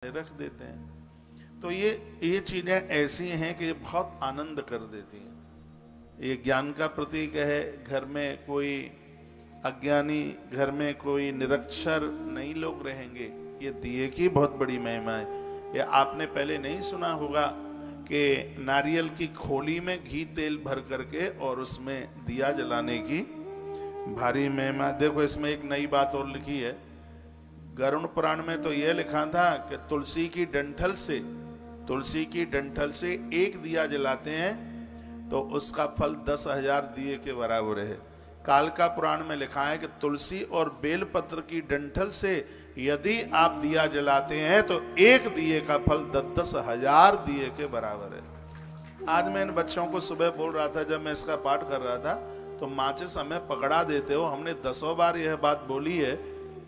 रख देते हैं। तो ये चीजें ऐसी हैं कि बहुत आनंद कर देती हैं। ये ज्ञान का प्रतीक है। घर में कोई अज्ञानी, घर में कोई निरक्षर नहीं लोग रहेंगे। ये दिए की बहुत बड़ी महिमा है। ये आपने पहले नहीं सुना होगा कि नारियल की खोली में घी तेल भर करके और उसमें दिया जलाने की भारी महिमा। देखो इसमें एक नई बात और लिखी है। गरुड़ पुराण में तो यह लिखा था कि तुलसी की डंठल से एक दिया जलाते हैं तो उसका फल 10,000 दिए के बराबर है। कालका पुराण में लिखा है कि तुलसी और बेलपत्र की डंठल से यदि आप दिया जलाते हैं तो एक दिए का फल 10,000 दिए के बराबर है। आज मैं इन बच्चों को सुबह बोल रहा था, जब मैं इसका पाठ कर रहा था, तो माचिस हमें पकड़ा देते हो। हमने 10 बार यह बात बोली है,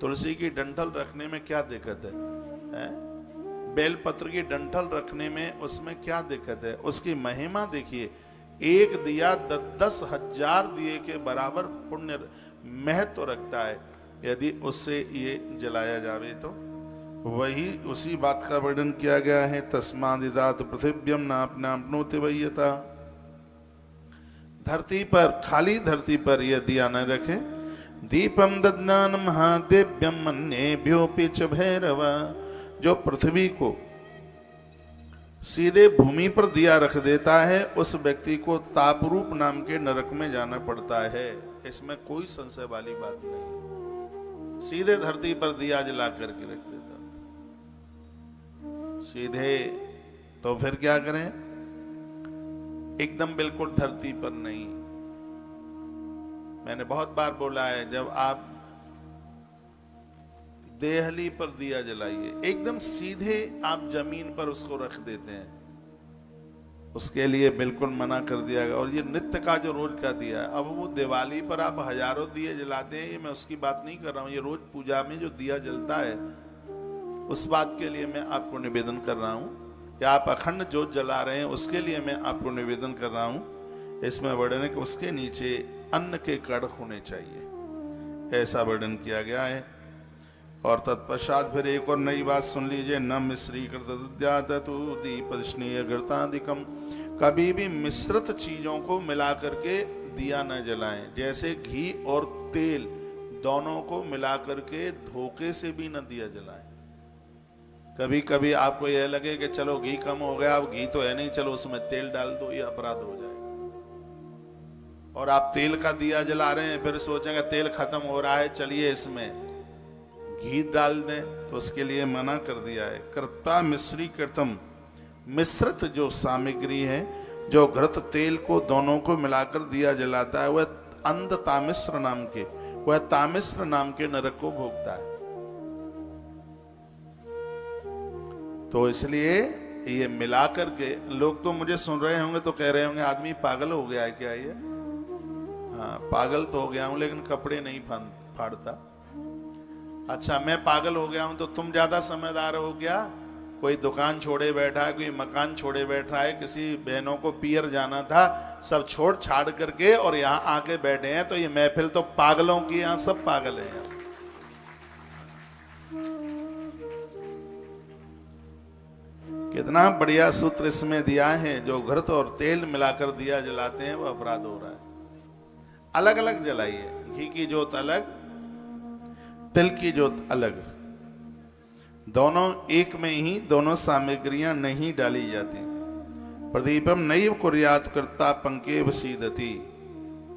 तुलसी की डंठल रखने में क्या दिक्कत है? बेलपत्र की डंठल रखने में उसमें क्या दिक्कत है? उसकी महिमा देखिए। एक दिया 10,000 दिए के बराबर पुण्य महत्व रखता है यदि उससे ये जलाया जावे तो। वही उसी बात का वर्णन किया गया है। तस्मादिदात पृथिव्यम नापनोति वह्यता। धरती पर, खाली धरती पर यह दिया न रखे। दीपम दद्नान महादेव्यम मन्येभ्योऽपि च भैरव। जो पृथ्वी को सीधे भूमि पर दिया रख देता है उस व्यक्ति को तापरूप नाम के नरक में जाना पड़ता है। इसमें कोई संशय वाली बात नहीं। सीधे धरती पर दिया जला करके रख देता सीधे, तो फिर क्या करें? एकदम बिल्कुल धरती पर नहीं। मैंने बहुत बार बोला है, जब आप देहली पर दिया जलाइए, एकदम सीधे आप जमीन पर उसको रख देते हैं, उसके लिए बिल्कुल मना कर दिया गया। और ये नित्य का जो रोज का दिया है, अब वो दिवाली पर आप हजारों दिए जलाते हैं, ये मैं उसकी बात नहीं कर रहा हूं। ये रोज पूजा में जो दिया जलता है उस बात के लिए मैं आपको निवेदन कर रहा हूं, या आप अखंड ज्योत जला रहे हैं उसके लिए मैं आपको निवेदन कर रहा हूं। इसमें वर्णन है कि उसके नीचे अन्न के कण होने चाहिए, ऐसा वर्णन किया गया है। और तत्पश्चात फिर एक और नई बात सुन लीजिए। न मिश्री दीपस्नेहृतादिकम। कभी भी मिश्रित चीजों को मिला करके दिया न जलाएं। जैसे घी और तेल दोनों को मिला करके धोखे से भी न दिया जलाएं। कभी कभी आपको यह लगे कि चलो घी कम हो गया, अब घी तो है नहीं, चलो उसमें तेल डाल दो, ये अपराध हो जाए। और आप तेल का दिया जला रहे हैं, फिर सोचेंगे तेल खत्म हो रहा है, चलिए इसमें घी डाल दें, तो उसके लिए मना कर दिया है। कृता मिश्री कृतम। मिश्रित जो सामग्री है, जो घृत तेल को दोनों को मिलाकर दिया जलाता है, वह अंध तामिश्र नाम के, वह तामिश्र नाम के नरक को भोगता है। तो इसलिए ये मिला करके, लोग तो मुझे सुन रहे होंगे तो कह रहे होंगे आदमी पागल हो गया है क्या ये? हाँ, पागल तो हो गया हूं, लेकिन कपड़े नहीं फाड़ता। अच्छा, मैं पागल हो गया हूं तो तुम ज्यादा समझदार हो गया? कोई दुकान छोड़े बैठा है, कोई मकान छोड़े बैठा है, किसी बहनों को पियर जाना था, सब छोड़ छाड़ करके और यहाँ आके बैठे हैं, तो ये महफिल तो पागलों की, यहाँ सब पागल हैं। कितना बढ़िया सूत्र इसमें दिया है। जो घृत और तेल मिलाकर दिया जलाते हैं वो अपराध हो रहा है। अलग अलग जलाइए, घी की जोत अलग, तिल की जोत अलग, दोनों एक में ही दोनों सामग्रियां नहीं डाली जाती। प्रदीपम नैव कुर्यात् कर्ता पंकेव सीदति।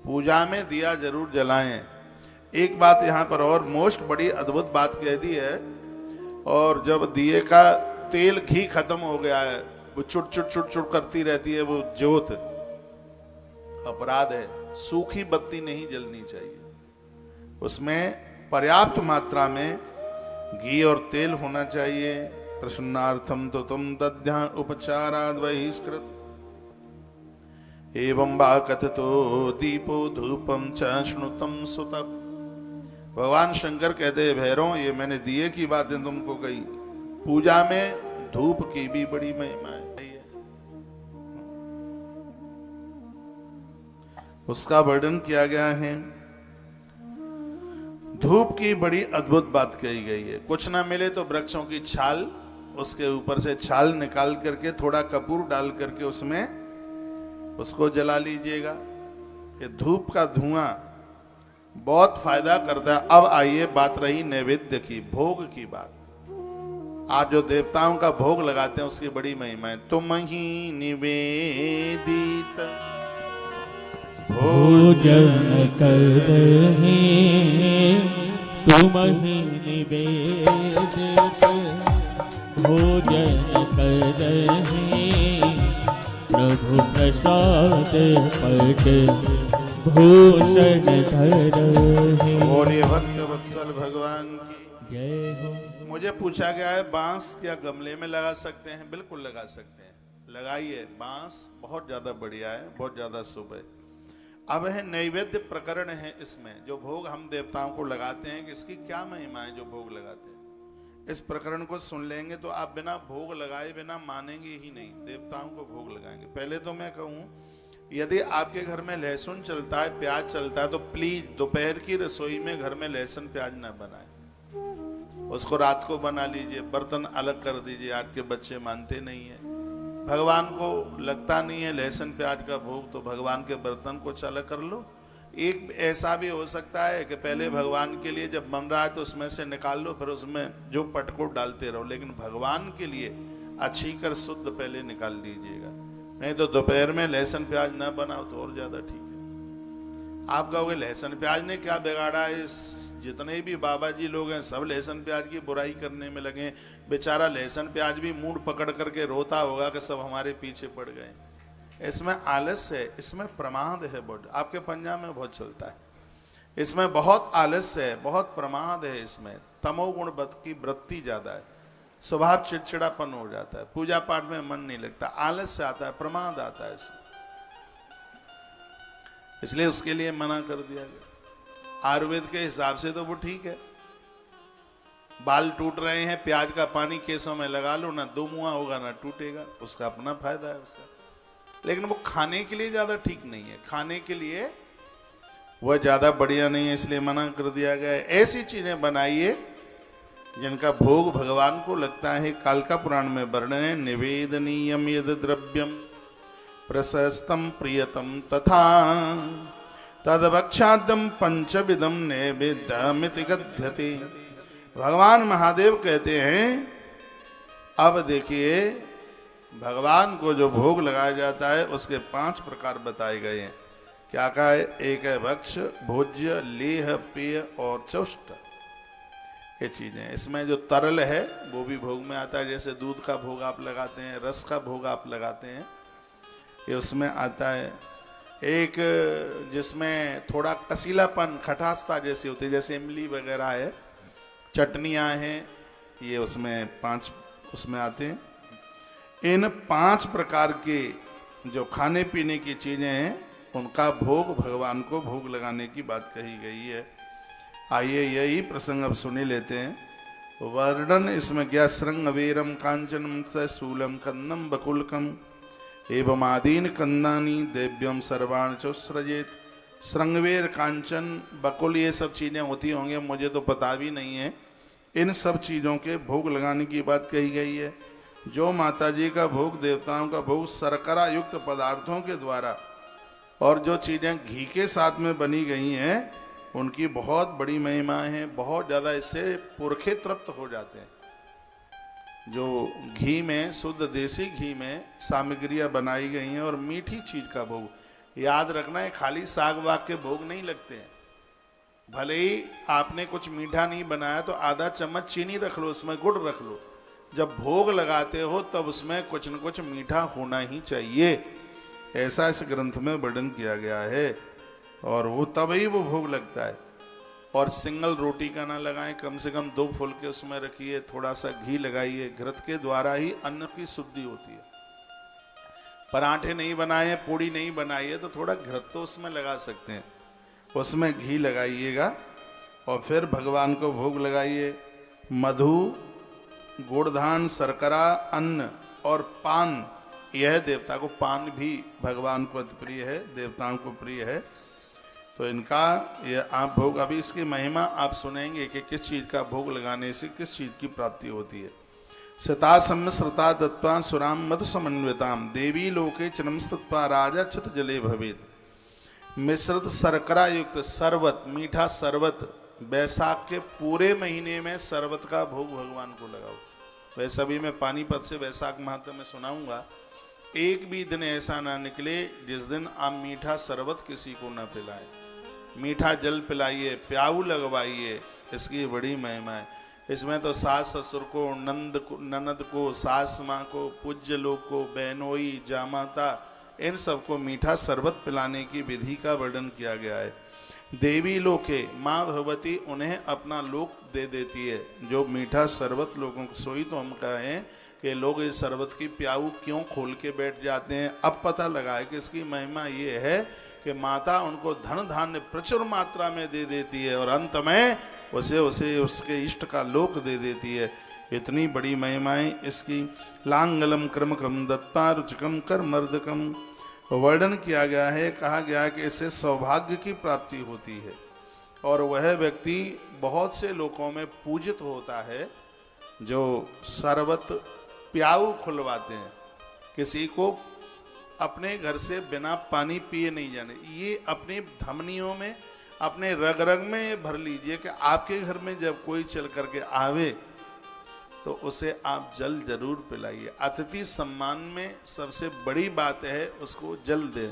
पूजा में दिया जरूर जलाएं। एक बात यहां पर और मोस्ट बड़ी अद्भुत बात कह दी है। और जब दिए का तेल घी खत्म हो गया है, वो चुट चुट चुट चुट करती रहती है वो ज्योत, अपराध है। सूखी बत्ती नहीं जलनी चाहिए, उसमें पर्याप्त मात्रा में घी और तेल होना चाहिए। प्रसन्नार्थम तो तुम दध्या उपचाराद बहिष्कृत एवं वा कथितो दीपो धूपम च श्नुतम सुतप। भगवान शंकर कहते भैरव, ये मैंने दिए की बातें तुमको कही, पूजा में धूप की भी बड़ी महिमा है, उसका वर्णन किया गया है। धूप की बड़ी अद्भुत बात कही गई है। कुछ ना मिले तो वृक्षों की छाल उसके ऊपर से छाल निकाल करके थोड़ा कपूर डाल करके उसमें उसको जला लीजिएगा। ये धूप का धुआं बहुत फायदा करता है। अब आइए, बात रही नैवेद्य की, भोग की बात। आज जो देवताओं का भोग लगाते हैं उसकी बड़ी महिमा है। तुम ही निवेदित भोजन करहि, तुम ही निवेदित भोजन करहि, प्रभु प्रसाद पट भूषण धरहि। बोलिए भक्त वत्सल भगवान की जय हो। मुझे पूछा गया है बांस क्या गमले में लगा सकते हैं? बिल्कुल लगा सकते हैं, लगाइए। बांस बहुत ज्यादा बढ़िया है, बहुत ज्यादा शुभ है। अब है नैवेद्य प्रकरण है इसमें, जो भोग हम देवताओं को लगाते हैं कि इसकी क्या महिमा है। जो भोग लगाते हैं इस प्रकरण को सुन लेंगे तो आप बिना भोग लगाए बिना मानेंगे ही नहीं, देवताओं को भोग लगाएंगे। पहले तो मैं कहूं, यदि आपके घर में लहसुन चलता है, प्याज चलता है, तो प्लीज दोपहर की रसोई में घर में लहसुन प्याज ना बनाए, उसको रात को बना लीजिए, बर्तन अलग कर दीजिए। आज के बच्चे मानते नहीं है, भगवान को लगता नहीं है लहसुन प्याज का भोग, तो भगवान के बर्तन कुछ अलग कर लो। एक ऐसा भी हो सकता है कि पहले भगवान के लिए जब बन रहा है तो उसमें से निकाल लो, फिर उसमें जो पटको डालते रहो, लेकिन भगवान के लिए अच्छी कर शुद्ध पहले निकाल लीजिएगा। नहीं तो दोपहर में लहसुन प्याज ना बनाओ तो और ज्यादा ठीक है। आप कहोगे लहसुन प्याज ने क्या बिगाड़ा है? इस जितने भी बाबा जी लोग हैं सब लहसुन प्याज की बुराई करने में लगे। बेचारा लहसुन प्याज भी मूड पकड़ करके रोता होगा कि सब हमारे पीछे पड़ गए। इसमें आलस्य है, इसमें प्रमाद है। बहुत आपके पंजाब में बहुत चलता है, इसमें बहुत आलस्य है, बहुत प्रमाद है। इसमें तमोगुण की वृत्ति ज्यादा है, स्वभाव चिड़चिड़ापन हो जाता है, पूजा पाठ में मन नहीं लगता, आलस्य आता है, प्रमाद आता है इसमें। इसलिए उसके लिए मना कर दिया गया। आयुर्वेद के हिसाब से तो वो ठीक है। बाल टूट रहे हैं, प्याज का पानी केसों में लगा लो, ना दो मुआ होगा ना टूटेगा, उसका अपना फायदा है उसका। लेकिन वो खाने के लिए ज्यादा ठीक नहीं है, खाने के लिए वह ज्यादा बढ़िया नहीं है, इसलिए मना कर दिया गया है। ऐसी चीजें बनाइए जिनका भोग भगवान को लगता है। कालिका पुराण में वर्णन है, निवेदनीयम यद द्रव्यम प्रशस्तम प्रियतम तथा तदवक्षादम पंचविदम नैवेद्यमिति गद्यते। भगवान महादेव कहते हैं, अब देखिए भगवान को जो भोग लगाया जाता है उसके 5 प्रकार बताए गए हैं। क्या कहा है? एक है भक्ष, भोज्य, लेह, पेय और चौष्ट। ये चीजें, इसमें जो तरल है वो भी भोग में आता है। जैसे दूध का भोग आप लगाते हैं, रस का भोग आप लगाते हैं, ये उसमें आता है। एक जिसमें थोड़ा कसीलापन, खटासता जैसी होती है, जैसे इमली वगैरह है, चटनियाँ हैं, ये उसमें 5 उसमें आते हैं। इन 5 प्रकार के जो खाने पीने की चीजें हैं उनका भोग भगवान को भोग लगाने की बात कही गई है। आइए यही प्रसंग अब सुनी लेते हैं। वर्णन इसमें क्या? श्रृंगवेरम कांचनम सूलम कंदम बकुलकम एवं आदीन कंदानी देव्यम सर्वाण चोस्रजेत। श्रृंगवेर, कांचन, बकुल ये सब चीजें होती होंगी, मुझे तो पता भी नहीं है। इन सब चीजों के भोग लगाने की बात कही गई है। जो माता जी का भोग, देवताओं का भोग शर्करा युक्त पदार्थों के द्वारा और जो चीजें घी के साथ में बनी गई हैं उनकी बहुत बड़ी महिमा है। बहुत ज्यादा इससे पुरखे तृप्त हो जाते हैं। जो घी में, शुद्ध देसी घी में सामग्रियां बनाई गई हैं और मीठी चीज का भोग, याद रखना है खाली साग वाग के भोग नहीं लगते हैं। भले ही आपने कुछ मीठा नहीं बनाया तो आधा चम्मच चीनी रख लो, उसमें गुड़ रख लो। जब भोग लगाते हो तब उसमें कुछ न कुछ मीठा होना ही चाहिए, ऐसा इस ग्रंथ में वर्णन किया गया है। और वो तभी वो भोग लगता है। और सिंगल रोटी का ना लगाएं, कम से कम 2 फुलके उसमें रखिए, थोड़ा सा घी लगाइए। घृत के द्वारा ही अन्न की शुद्धि होती है। पराठे नहीं बनाए, पूड़ी नहीं बनाई है तो थोड़ा घृत तो उसमें लगा सकते हैं, उसमें घी लगाइएगा और फिर भगवान को भोग लगाइए। मधु, गुड़धान, शर्करा, अन्न और पान, यह देवता को, पान भी भगवान को अति प्रिय है, देवताओं को प्रिय है। तो इनका ये आप भोग, अभी इसकी महिमा आप सुनेंगे कि किस चीज का भोग लगाने से किस चीज की प्राप्ति होती है। सितासम श्रुता दत्वा सुराम मधु समन्विताम देवी लोके चनमस्तत्वा राजा चित जले भवेत। मिश्रित शर्करा युक्त शरबत, मीठा शरबत, बैसाख के पूरे महीने में शरबत का भोग भगवान को लगाओ। वैसा भी मैं पानीपत से वैसाख माह में सुनाऊंगा, एक भी दिन ऐसा ना निकले जिस दिन आप मीठा शरबत किसी को न पिलाएं। मीठा जल पिलाइए, प्याऊ लगवाइए, इसकी बड़ी महिमा है। इसमें तो सास ससुर को, ननद को, सास माँ को, पूज्य लोग को, बहनोई, जामाता, इन सबको मीठा शरबत पिलाने की विधि का वर्णन किया गया है। देवी लोके, माँ भगवती उन्हें अपना लोक दे देती है जो मीठा शरबत लोगों को। सोई तो हम कहें कि लोग इस शरबत की प्याऊ क्यों खोल के बैठ जाते हैं। अब पता लगा है कि इसकी महिमा ये है कि माता उनको धन धान्य प्रचुर मात्रा में दे देती है और अंत में उसे उसके इष्ट का लोक दे देती है। इतनी बड़ी महिमाएं इसकी। लांगलम क्रमकम दत्ता रुचकम कर मर्दकम वर्णन किया गया है। कहा गया कि इससे सौभाग्य की प्राप्ति होती है और वह व्यक्ति बहुत से लोगों में पूजित होता है जो शरबत प्याऊ खुलवाते हैं। किसी को अपने घर से बिना पानी पिए नहीं जाने, ये अपनी धमनियों में, अपने रग रग में ये भर लीजिए कि आपके घर में जब कोई चल करके आवे तो उसे आप जल जरूर पिलाइए। अतिथि सम्मान में सबसे बड़ी बात है उसको जल दें,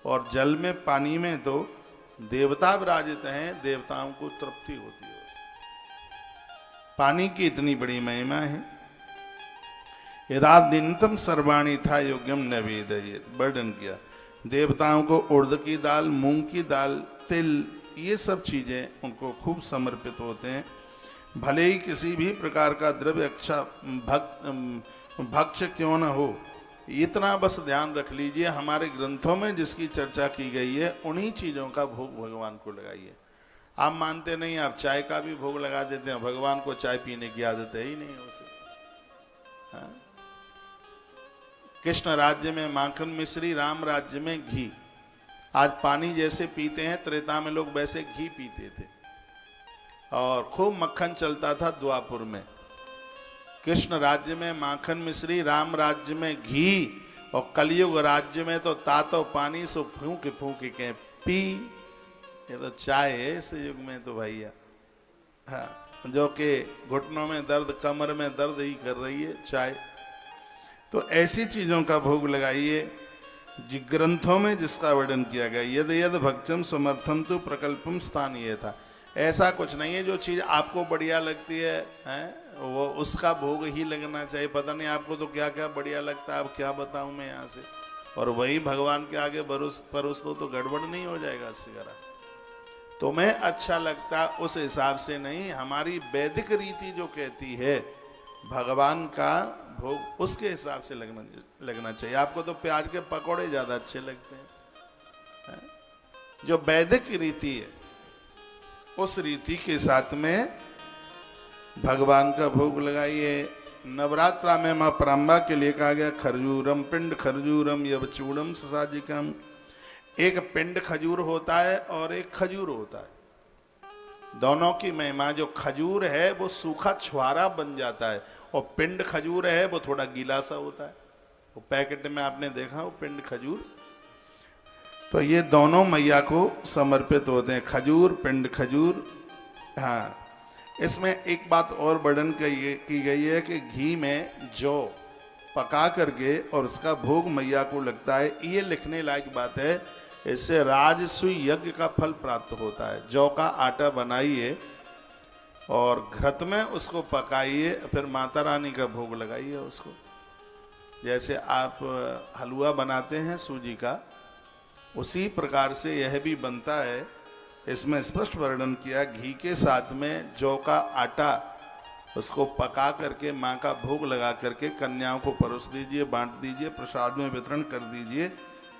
और जल में, पानी में तो देवता विराजित हैं, देवताओं को तृप्ति होती है। पानी की इतनी बड़ी महिमा है। यदा दिनतम सर्वाणी था योग्यम नवेदयेत, वर्णन किया। देवताओं को उड़द की दाल, मूंग की दाल, तिल, ये सब चीजें उनको खूब समर्पित होते हैं। भले ही किसी भी प्रकार का द्रव्य अच्छा भक्ष्य क्यों न हो, इतना बस ध्यान रख लीजिए हमारे ग्रंथों में जिसकी चर्चा की गई है उन्हीं चीजों का भोग भगवान को लगाइए। आप मानते नहीं, आप चाय का भी भोग लगा देते हैं, भगवान को चाय पीने की आदत है ही नहीं उसे। हाँ? कृष्ण राज्य में माखन मिश्री, राम राज्य में घी। आज पानी जैसे पीते हैं, त्रेता में लोग वैसे घी पीते थे और खूब मक्खन चलता था द्वापुर में। कृष्ण राज्य में माखन मिश्री, राम राज्य में घी, और कलयुग राज्य में तो तातो पानी सो फूंक फूंक के पी। ये तो चाय है इस युग में तो भैया। हाँ, जो कि घुटनों में दर्द, कमर में दर्द ही कर रही है चाय। तो ऐसी चीजों का भोग लगाइए ग्रंथों में जिसका वर्णन किया गया। यद यद भक्तम समर्थम तो प्रकल्पम स्थानीय था। ऐसा कुछ नहीं है जो चीज आपको बढ़िया लगती है, वो उसका भोग ही लगना चाहिए। पता नहीं आपको तो क्या क्या बढ़िया लगता है, अब क्या बताऊं मैं यहाँ से, और वही भगवान के आगे परोस दो तो गड़बड़ नहीं हो जाएगा इससे करा। तुम्हें अच्छा लगता उस हिसाब से नहीं, हमारी वैदिक रीति जो कहती है भगवान का भोग उसके हिसाब से लगना चाहिए। आपको तो प्याज के पकौड़े ज्यादा अच्छे लगते हैं। जो वैदिक रीति है उस रीति के साथ में भगवान का भोग लगाइए। नवरात्रा में मां पराम्बा के लिए कहा गया खरजूरम पिंड खरजूरम यवचूड़म ससाजिकम। एक पिंड खजूर होता है और एक खजूर होता है। दोनों की महिमा, जो खजूर है वो सूखा छुआरा बन जाता है और पिंड खजूर है वो थोड़ा गीला सा होता है। वो पैकेट में आपने देखा वो पिंड खजूर। तो ये दोनों मैया को समर्पित होते हैं, खजूर, पिंड खजूर। हाँ, इसमें एक बात और वर्णन की गई है कि घी में जौ पका करके और उसका भोग मैया को लगता है। ये लिखने लायक बात है। इससे राजसूय यज्ञ का फल प्राप्त होता है। जौ का आटा बनाइए और घृत में उसको पकाइए, फिर माता रानी का भोग लगाइए उसको। जैसे आप हलवा बनाते हैं सूजी का, उसी प्रकार से यह भी बनता है। इसमें स्पष्ट वर्णन किया, घी के साथ में जौ का आटा उसको पका करके माँ का भोग लगा करके कन्याओं को परोस दीजिए, बांट दीजिए, प्रसाद में वितरण कर दीजिए।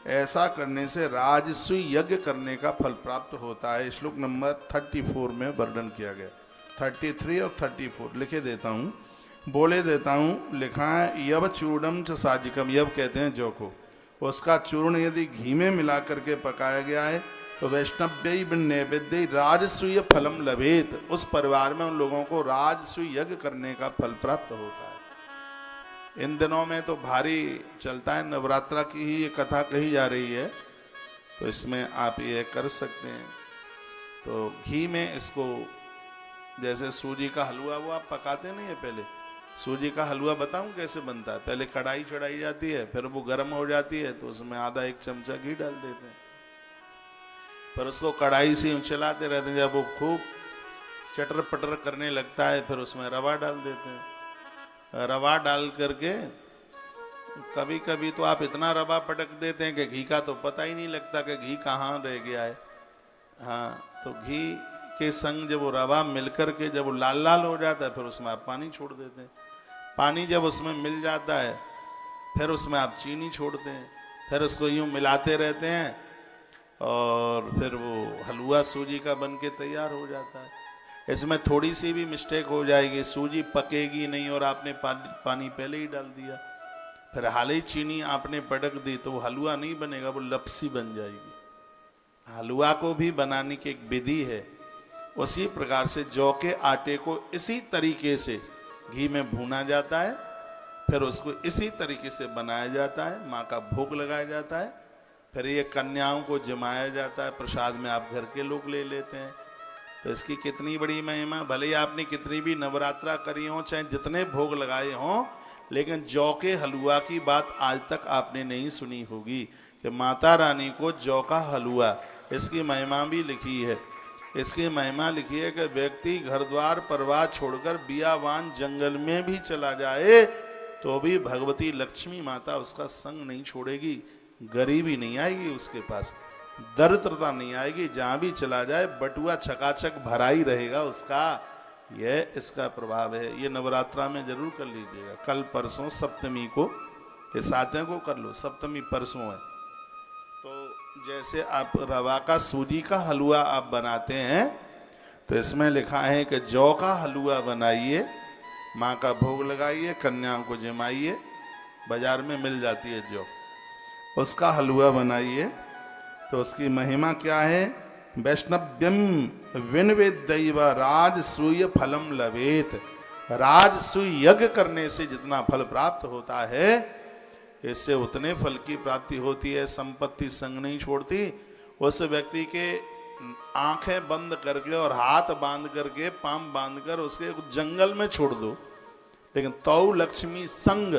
ऐसा करने से राजसूय यज्ञ करने का फल प्राप्त होता है। श्लोक नंबर 34 में वर्णन किया गया। 33 और 34 लिखे देता हूँ, बोले देता हूँ। लिखा है यव चूर्णम च साजिकम। यव कहते हैं जौ को। उसका चूर्ण यदि घी में मिला करके पकाया गया है तो वैष्णव्य नैवेद्य राजसूय फलम लभेत। उस परिवार में उन लोगों को राजसूय यज्ञ करने का फल प्राप्त होता है। इन दिनों में तो भारी चलता है, नवरात्रा की ही ये कथा कही जा रही है, तो इसमें आप ये कर सकते हैं। तो घी में इसको, जैसे सूजी का हलवा वो आप पकाते नहीं है, पहले सूजी का हलवा बताऊं कैसे बनता है। पहले कढ़ाई चढ़ाई जाती है, फिर वो गर्म हो जाती है तो उसमें आधा 1 चमचा घी डाल देते हैं, फिर उसको कढ़ाई से चलाते रहते हैं। जब वो खूब चटर पटर करने लगता है फिर उसमें रवा डाल देते हैं। रवा डाल करके कभी कभी तो आप इतना रवा पटक देते हैं कि घी का तो पता ही नहीं लगता कि घी कहाँ रह गया है। हाँ, तो घी के संग जब वो रवा मिलकर के जब वो लाल लाल हो जाता है फिर उसमें आप पानी छोड़ देते हैं। पानी जब उसमें मिल जाता है फिर उसमें आप चीनी छोड़ते हैं, फिर उसको यूं मिलाते रहते हैं और फिर वो हलवा सूजी का बन के तैयार हो जाता है। इसमें थोड़ी सी भी मिस्टेक हो जाएगी, सूजी पकेगी नहीं और आपने पानी पहले ही डाल दिया, फिर हाल ही चीनी आपने पटक दी तो वो हलवा नहीं बनेगा, वो लपसी बन जाएगी। हलवा को भी बनाने की एक विधि है। उसी प्रकार से जौ के आटे को इसी तरीके से घी में भूना जाता है, फिर उसको इसी तरीके से बनाया जाता है, माँ का भोग लगाया जाता है, फिर ये कन्याओं को जमाया जाता है, प्रसाद में आप घर के लोग ले लेते हैं। तो इसकी कितनी बड़ी महिमा, भले ही आपने कितनी भी नवरात्रा करी हो, चाहे जितने भोग लगाए हों, लेकिन जौ के हलवा की बात आज तक आपने नहीं सुनी होगी कि माता रानी को जौ का हलवा, इसकी महिमा भी लिखी है। इसकी महिमा लिखी है कि व्यक्ति घर द्वार परिवार छोड़कर बियावान जंगल में भी चला जाए तो भी भगवती लक्ष्मी माता उसका संग नहीं छोड़ेगी, गरीबी नहीं आएगी उसके पास, दरिद्रता नहीं आएगी, जहां भी चला जाए बटुआ छकाछक भरा ही रहेगा उसका। यह इसका प्रभाव है। ये नवरात्रा में जरूर कर लीजिएगा। कल परसों सप्तमी को, ये 7वें को कर लो, सप्तमी परसों है। तो जैसे आप रवा का सूजी का हलवा आप बनाते हैं तो इसमें लिखा है कि जौ का हलवा बनाइए, माँ का भोग लगाइए, कन्याओं को जमाइए, बाजार में मिल जाती है जौ, उसका हलवा बनाइए। तो उसकी महिमा क्या है? वैष्णव्यम विनवेदैव राजसूय फलम लवेत। राजसूय यज्ञ करने से जितना फल प्राप्त होता है इससे उतने फल की प्राप्ति होती है। संपत्ति संग नहीं छोड़ती। उस व्यक्ति के आंखें बंद करके और हाथ बांध करके, पांव बांध कर उसके जंगल में छोड़ दो, लेकिन तौ लक्ष्मी संग,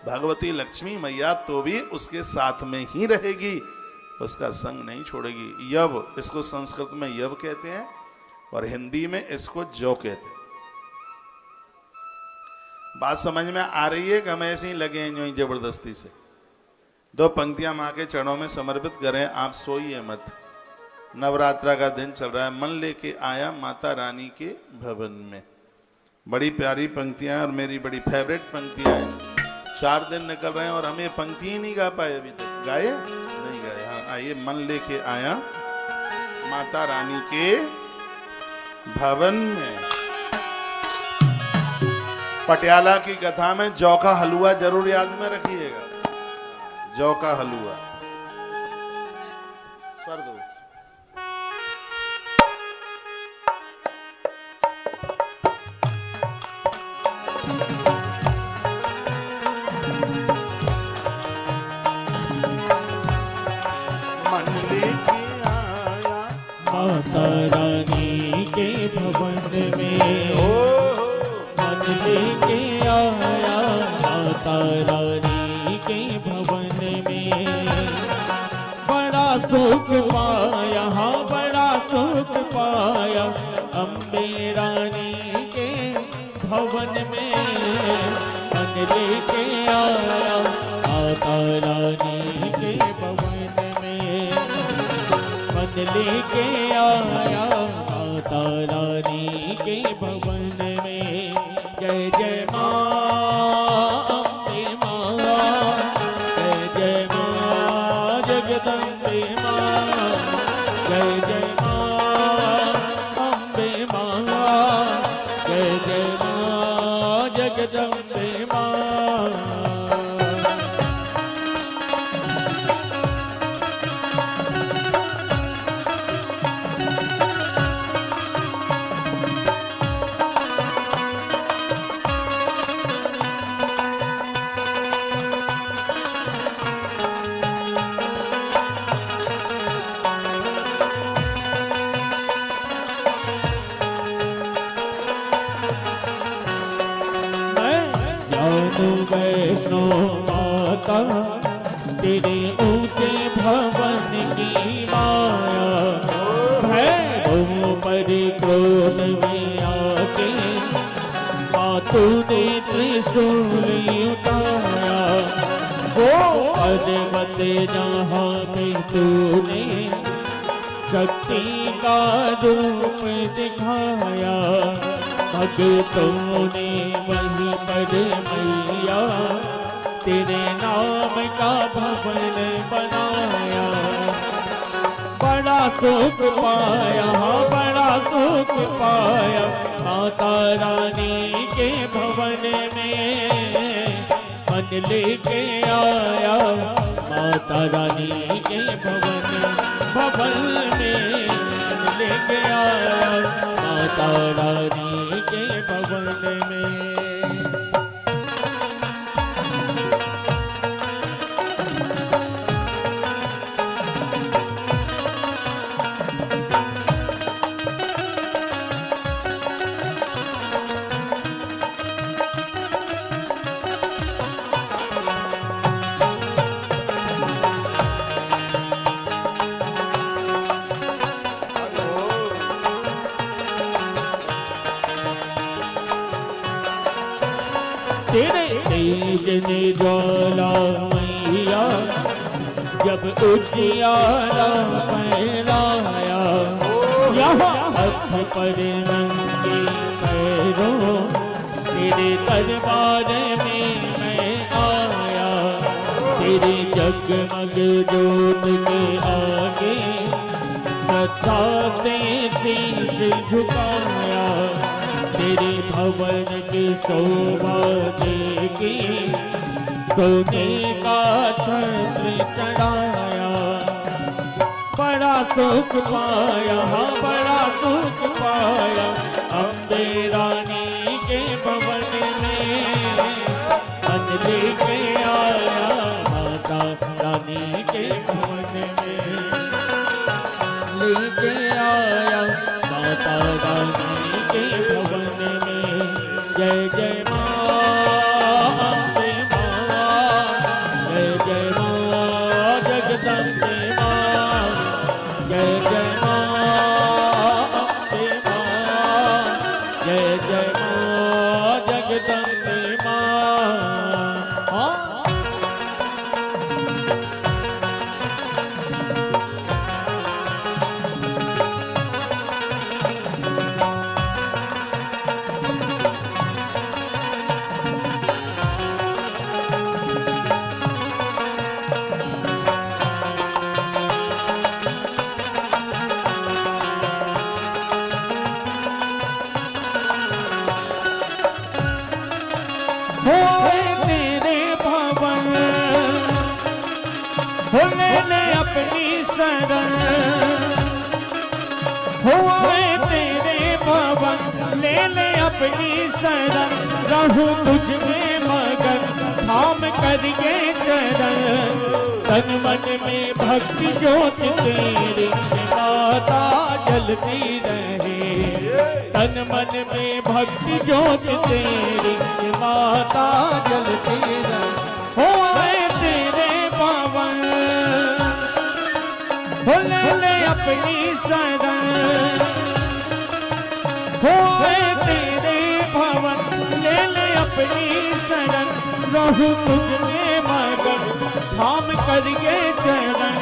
भगवती लक्ष्मी मैया तो भी उसके साथ में ही रहेगी, उसका संग नहीं छोड़ेगी। यव, इसको संस्कृत में यव कहते हैं और हिंदी में इसको जौ कहते हैं। बात समझ में आ रही है कि हम ऐसे ही लगे हैं जो जबरदस्ती से? 2 पंक्तियां माँ के चरणों में समर्पित करें। आप सोइए मत, नवरात्रा का दिन चल रहा है। मन लेके आया माता रानी के भवन में। बड़ी प्यारी पंक्तियां और मेरी बड़ी फेवरेट पंक्तियां हैं। 4 दिन निकल रहे हैं और हम ये पंक्ति ही नहीं गा पाए अभी तक। गाए नहीं गाए? हाँ, आइए। मन लेके आया माता रानी के भवन में। पटियाला की कथा में जौ का हलवा जरूर याद में रखिएगा। जौ का हलवा सर दो। मन लेके आया माता रानी के भवन में, मन लेके आया माता रानी के भवन में। बड़ा सुख पाया, हाँ बड़ा सुख पाया अम्बे रानी के भवन में। मन लेके आया माता रानी के भवन में, मन लेके आया माता रानी के भवन में। जय जय माँ अम्बे माँ, जय जय माँ जगदम्बे माँ, जय जय माँ अम्बे माँ, जय जय माँ जगदम्बे माँ। वैष्णो माता तेरे ऊंचे भवन की माया, भैरव पर क्रोध में आके माँ तूने त्रिशूल उठाया। वो पर्वत जहाँ पे तूने शक्ति का रूप दिखाया, भक्तों ने वहीं पर मैया तेरे नाम का भवन बनाया। बड़ा सुख पाया, बड़ा सुख पाया माता रानी के भवन में मन लेके आया। माता रानी के भवन में मन लेके आया। माता रानी के भवन में तेरे तेज ने ज्वाला मैया जब उजियारा फैलाया, यहाँ हाथ पर नंगे पैरों तेरे दरबार में मैं आया। तेरे जगमग जोत के आगे श्रद्धा से शीश झुकाया। तेरे भवन की शोभा देखी सोने का छत्र चढ़ाया। बड़ा सुख पाया, बड़ा सुख पाया अम्बे रानी के भवन में मन लेके आया। माता रानी के भवन में लेके आया। माता रानी के भवन में जय जय माँ अम्बे माँ, जय जय माँ जगदम्बे माँ, जय जय माँ अम्बे माँ, जय जय माँ जगदम्बे माँ। हो ले ले अपनी शरण, हुआ तेरे भवन ले ले अपनी शरण। रहूं तुझ में मगन थाम करिए चरण। तन मन में भक्ति ज्योत तेरी माता जलती रहे। तन मन में भक्ति ज्योत तेरी माता जलती रहे। हुआ तेरे भवन हो ले ले अपनी शरण, होए तेरे भवन ले ले अपनी शरण। रहूं तुझ में मगन थाम करिए चरण।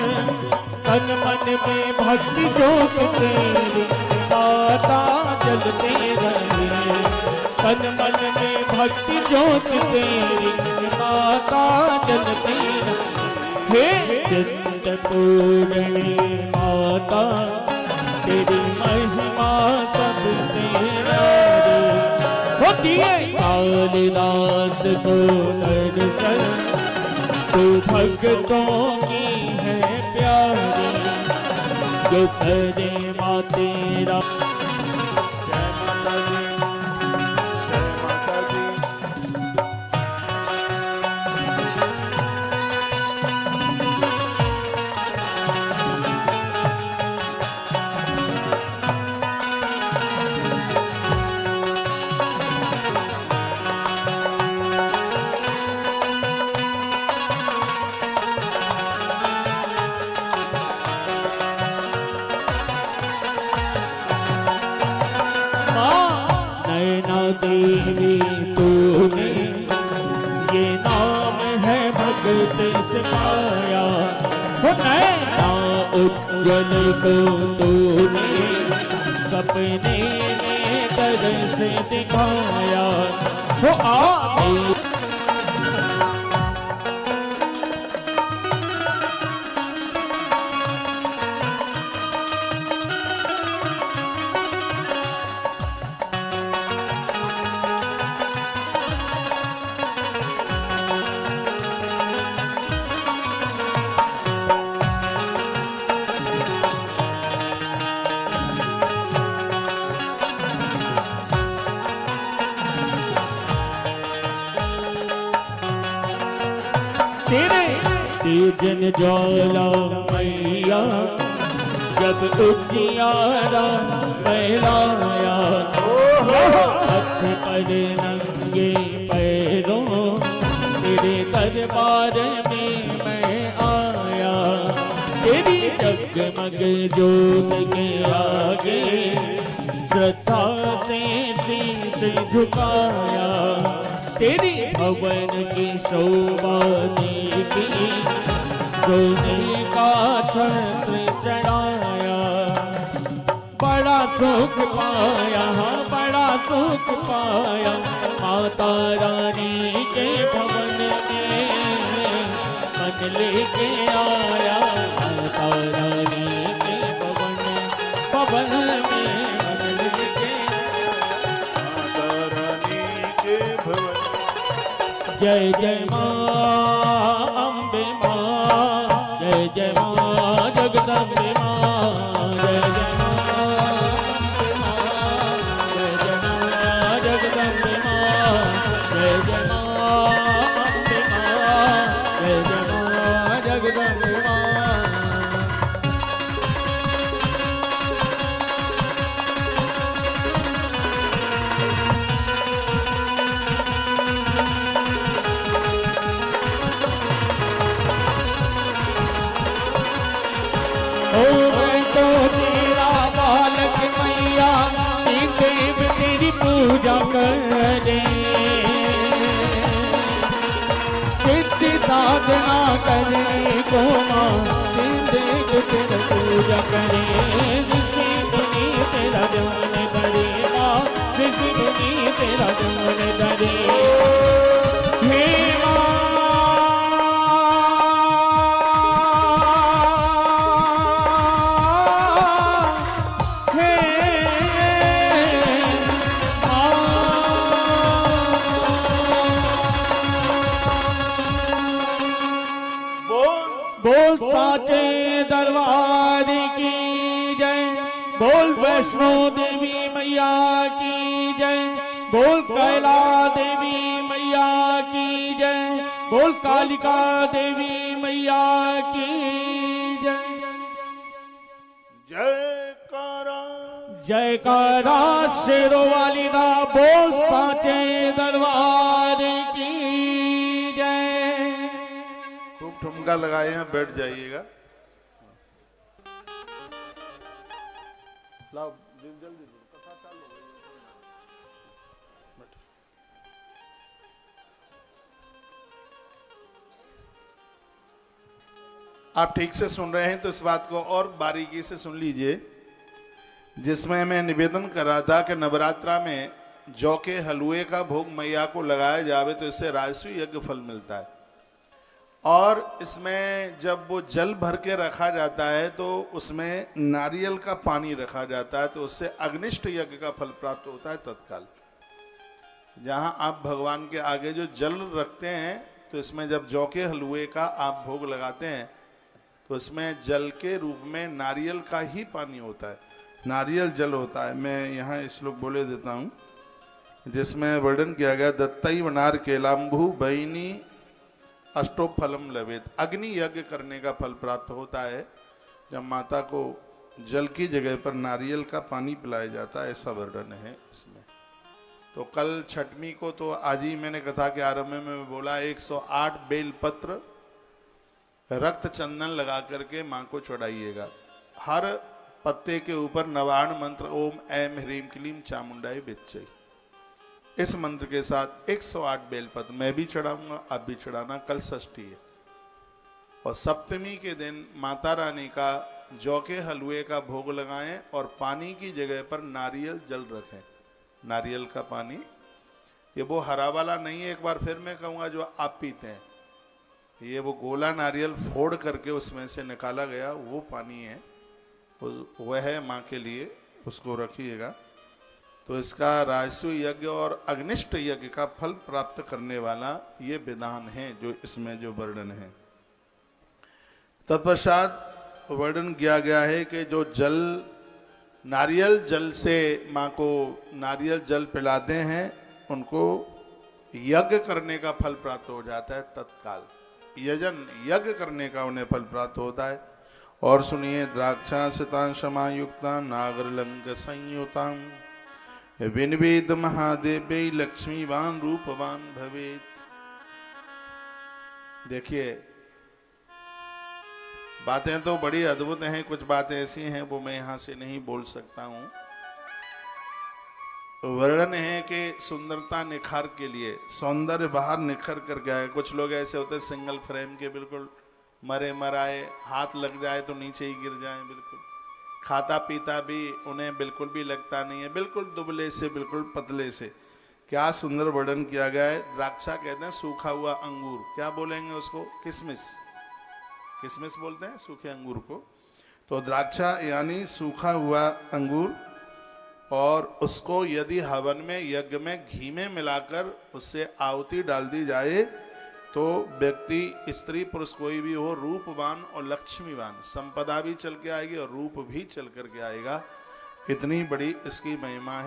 तन मन में भक्ति ज्योत तेरी माता जलती रहे। तन मन में भक्ति ज्योत तेरी माता जलती रहे। हे चिंतपूर्णी माता तेरी महिमा सबसे न्यारी होती है। कालिदास को दर्शन तू भक्तों की है प्यारी। जो करे माँ तेरा भगत सिखाया, हो नैना उज्जवल को तूने सपने में दर्श दिखाया, हो आए तेजन ज्वाला मैया जब उजियारा फैलाया, हाथ पर नंगे पैरों तेरे दरबार में मैं आया, तेरी जगमग जोत के आगे श्रद्धा से शीश झुकाया, तेरी भवन की शोभा देखी सोने का छत्र चढ़ाया, बड़ा सुख पाया, बड़ा सुख पाया, माता रानी के भवन में मन लेके आया, माता रानी के भवन में मन लेके माता रानी के भवन। जय जय माँ अम्बे माँ, जय जय माँ जगदम्बे माँ, जय जय माँ अम्बे माँ, जय जय माँ जगदम्बे माँ, जय जय माँ अम्बे माँ, जय जय माँ जगदम्बे माँ। मैं तो तेरा बालक मैया, देव तेरी पूजा करे, सिद्धि साधना करे को माँ, देव तेरा पूजा करे, ऋषि मुनि तेरा ध्यान करे माँ, ऋषि मुनि तेरा ध्यान करे, हे बोल साचे दरबार की जय, बोल वैष्णो देवी मैया की जय, बोल कैला देवी मैया की जय, बोल कालिका देवी मैया की जय। जयकारा जयकारा शेरों वाली दा, बोल साचे दरबार की जय। खूब ठुमका लगाए हैं, बैठ जाइएगा। लाओ जल्दी कथा चालू हो गई। आप ठीक से सुन रहे हैं तो इस बात को और बारीकी से सुन लीजिए, जिसमें मैं निवेदन कर रहा था कि नवरात्रा में जौ के हलवे का भोग मैया को लगाया जावे तो इससे राजस्वी यज्ञ फल मिलता है, और इसमें जब वो जल भर के रखा जाता है तो उसमें नारियल का पानी रखा जाता है, तो उससे अग्निष्ट यज्ञ का फल प्राप्त होता है तत्काल। जहां आप भगवान के आगे जो जल रखते हैं, तो इसमें जब जौ के हलवे का आप भोग लगाते हैं तो इसमें जल के रूप में नारियल का ही पानी होता है, नारियल जल होता है। मैं यहाँ श्लोक बोले देता हूँ, जिसमें वर्णन किया गया, दत्तैव नारकेलाम्बु बैनी अष्टोफलम लवेत। अग्नि यज्ञ करने का फल प्राप्त होता है जब माता को जल की जगह पर नारियल का पानी पिलाया जाता है, ऐसा वर्णन है इसमें। तो कल छठवीं को तो आज ही मैंने कथा के आरंभ में बोला 108 बेल पत्र रक्त चंदन लगा करके माँ को चढ़ाइएगा। हर पत्ते के ऊपर नवार्ण मंत्र ओम ऐम ह्रीम क्लीम चामुंडाई बिच्चई, इस मंत्र के साथ 108 बेलपत्र मैं भी चढ़ाऊंगा, आप भी चढ़ाना। कल षष्ठी है, और सप्तमी के दिन माता रानी का जौ के हलवे का भोग लगाएं और पानी की जगह पर नारियल जल रखें। नारियल का पानी, ये वो हरा वाला नहीं है, एक बार फिर मैं कहूँगा, जो आप पीते हैं, ये वो गोला नारियल फोड़ करके उसमें से निकाला गया वो पानी है, वह है माँ के लिए, उसको रखिएगा। तो इसका राजस्व यज्ञ और अग्निष्ट यज्ञ का फल प्राप्त करने वाला ये विधान है जो इसमें जो वर्णन है। तत्पश्चात वर्णन किया गया है कि जो जल, नारियल जल से माँ को नारियल जल पिलाते हैं उनको यज्ञ करने का फल प्राप्त हो जाता है। तत्काल यज्ञ करने का उन्हें फल प्राप्त होता है। और सुनिए, द्राक्षा सिता समायुक्ता नागरलंक संयुता विनवेद महादेवे लक्ष्मीवान रूपवान भवेत। देखिए, बातें तो बड़ी अद्भुत हैं, कुछ बातें ऐसी हैं वो मैं यहां से नहीं बोल सकता हूं। वर्णन है कि सुंदरता निखार के लिए, सौंदर्य बाहर निखर करके आए। कुछ लोग ऐसे होते हैं सिंगल फ्रेम के, बिल्कुल मरे मराए, हाथ लग जाए तो नीचे ही गिर जाए, बिल्कुल खाता पीता भी उन्हें बिल्कुल भी लगता नहीं है, बिल्कुल दुबले से बिल्कुल पतले से। क्या सुंदर वर्णन किया गया है। द्राक्षा कहते हैं सूखा हुआ अंगूर, क्या बोलेंगे उसको, किशमिश, किशमिश बोलते हैं सूखे अंगूर को। तो द्राक्षा यानी सूखा हुआ अंगूर, और उसको यदि हवन में यज्ञ में घी में मिलाकर उससे आहुति डाल दी जाए तो व्यक्ति, स्त्री पुरुष कोई भी हो, रूपवान और लक्ष्मीवान, संपदा भी चल के आएगी और रूप भी चल करके आएगा। इतनी बड़ी इसकी महिमा है।